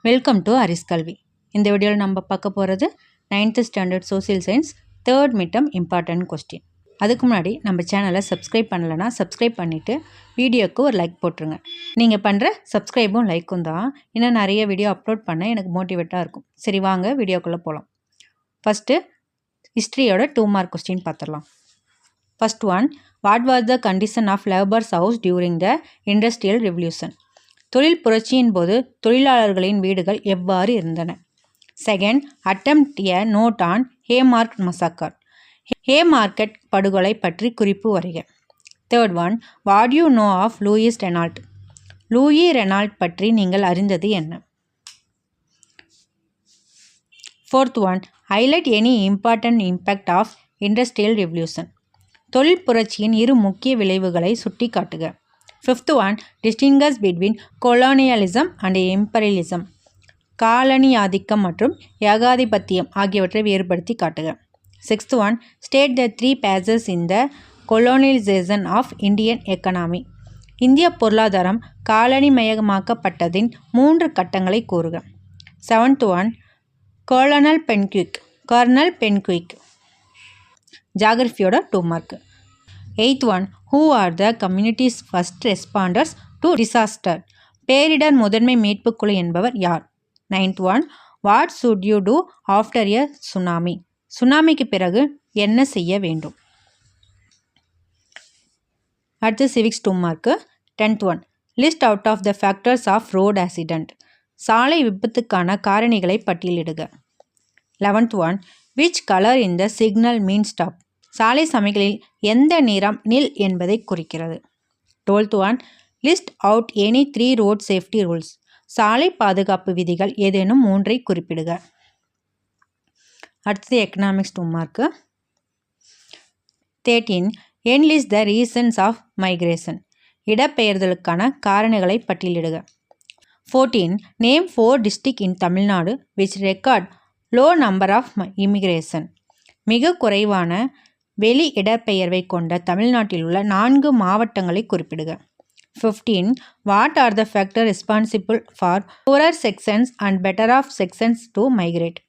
Welcome to அரிஸ் கல்வி. இந்த வீடியோவில் நம்ம பார்க்க போகிறது 9th standard social science 3rd midterm important question. அதுக்கு முன்னாடி நம்ம சேனலை சப்ஸ்கிரைப் பண்ணலைன்னா சப்ஸ்கிரைப் பண்ணிவிட்டு வீடியோவுக்கு ஒரு லைக் போட்டுருங்க. நீங்கள் பண்ணுற சப்ஸ்கிரைபும் லைக்கும் தான் இன்னும் நிறைய வீடியோ அப்லோட் பண்ண எனக்கு மோட்டிவேட்டாக இருக்கும். சரி வாங்க வீடியோக்குள்ளே போகலாம். ஃபஸ்ட்டு ஹிஸ்ட்ரியோட 2 மார்க் கொஸ்டின் பார்த்துடலாம். First one, what was the condition of labours house during the industrial revolution? தொழில் புரட்சியின் போது தொழிலாளர்களின் வீடுகள் எவ்வாறு இருந்தன? Second, attempt a note on Haymarket massacre. ஹேமார்க்கெட் படுகொலை பற்றி குறிப்பு வரைக. Third one, what you know of Louis Renault? Louis Renault பற்றி நீங்கள் அறிந்தது என்ன? Fourth one, highlight any important impact of industrial revolution. தொழில் புரட்சியின் இரு முக்கிய விளைவுகளை சுட்டி காட்டுக. Fifth one, distinguish between colonialism and imperialism. காலனி ஆதிக்கம் மற்றும் ஏகாதிபத்தியம் ஆகியவற்றை வேறுபடுத்தி காட்டுக. Sixth one, state the 3 phases in the colonisation of Indian economy. இந்திய பொருளாதாரம் காலனிமயமாக்கப்பட்டதின் 3 கட்டங்களை கூறுக. Seventh one, colonel Pennycuick. ஜாகிரஃபியோட 2 mark. Eighth one, who are the communities first responders to disaster? பேரிடர் முதன்மை மீட்பு குழு என்பவர் யார்? Ninth one, what should you do after a tsunami? சுனாமிக்கு பிறகு என்ன செய்ய வேண்டும்? அடுத்து civics 2 mark. 10th one, list out of the factors of road accident. சாலை விபத்துக்கான காரணிகளை பட்டியலிடுக. 11th one, which colour in the signal mean stop? சாலை சமிக்ஞைகளில் எந்த நிறம் நில் என்பதை குறிக்கிறது? 12th one, list out any 3 road safety rules. சாலை பாதுகாப்பு விதிகள் ஏதேனும் 3ஐ குறிப்பிடுக. அடுத்தது economics 2 mark. 13, enlist the reasons of migration. இடப்பெயர்தலுக்கான காரணிகளை பட்டியலிடுக. 14, name 4 district in Tamil Nadu which record low number of emigration. மிக குறைவான வெளி இடப்பெயர்வை கொண்ட தமிழ்நாட்டில் உள்ள 4 மாவட்டங்களை குறிப்பிடுக. 15, what are the factor responsible for poor sections and better off sections to migrate?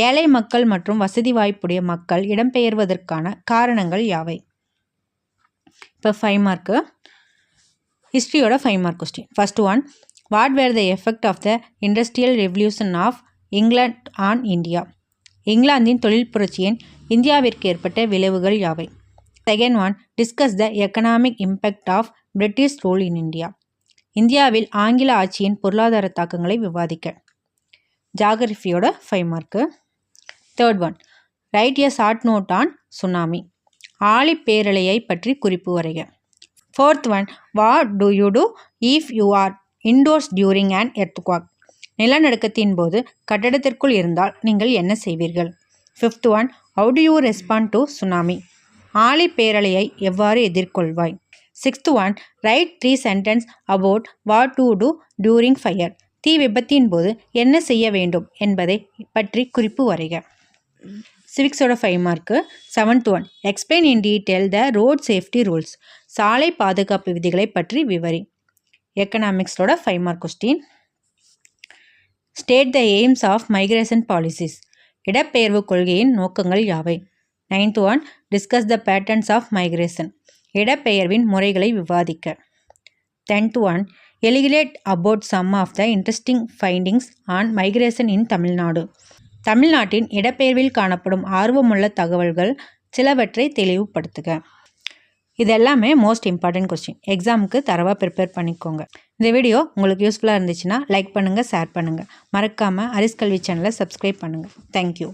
ஏழை மக்கள் மற்றும் வசதி வாய்ப்புடைய மக்கள் இடம்பெயர்வதற்கான காரணங்கள் யாவை? இப்போ 5 மார்க்கு. ஹிஸ்ட்ரியோட 5 mark question. First one, what were the effect of the industrial revolution of England on India? இங்கிலாந்தின் தொழில் புரட்சியின் இந்தியாவிற்கு ஏற்பட்ட விளைவுகள் யாவை? Second one, discuss the economic impact of British rule in India. இந்தியாவில் ஆங்கில ஆட்சியின் பொருளாதார தாக்கங்களை விவாதிக்க. ஜாகிரஃபியோட 5 mark. Third one, write a short note on tsunami. ஆழி பேரலையை பற்றி குறிப்பு வரைக. Fourth one, what do you do if you are indoors during an earthquake? நிலநடுக்கத்தின் போது கட்டடத்திற்குள் இருந்தால் நீங்கள் என்ன செய்வீர்கள்? Fifth one, how do you respond to tsunami? ஆழி பேரலையை எவ்வாறு எதிர்கொள்வாய்? Sixth one, write 3 sentence about what to do during fire. தீ விபத்தின் போது என்ன செய்ய வேண்டும் என்பதை பற்றி குறிப்பு வரைக. சிவிக்ஸோட 5 mark. 7th one, explain in detail the road safety rules. சாலை பாதுகாப்பு விதிகளை பற்றி விவரி. எக்கனாமிக்ஸோட 5 mark question. State the aims of migration policies. இடப்பெயர்வு கொள்கையின் நோக்கங்கள் யாவை? 9th one, discuss the patterns of migration. இடப்பெயர்வின் முறைகளை விவாதிக்க. 10th one, elucidate about some of the interesting findings on migration in Tamil Nadu. தமிழ்நாட்டின் இடப்பெயர்வில் காணப்படும் ஆர்வமுள்ள தகவல்கள் சிலவற்றை தெளிவுபடுத்துக. இது எல்லாமே மோஸ்ட் இம்பார்ட்டன்ட் கொஸ்டின். எக்ஸாமுக்கு தரவாக ப்ரிப்பேர் பண்ணிக்கோங்க. இந்த வீடியோ உங்களுக்கு யூஸ்ஃபுல்லாக இருந்துச்சுன்னா லைக் பண்ணுங்கள், ஷேர் பண்ணுங்கள். மறக்காமல் அரிஸ் கல்வி சேனலை சப்ஸ்கிரைப் பண்ணுங்கள். தேங்க்யூ.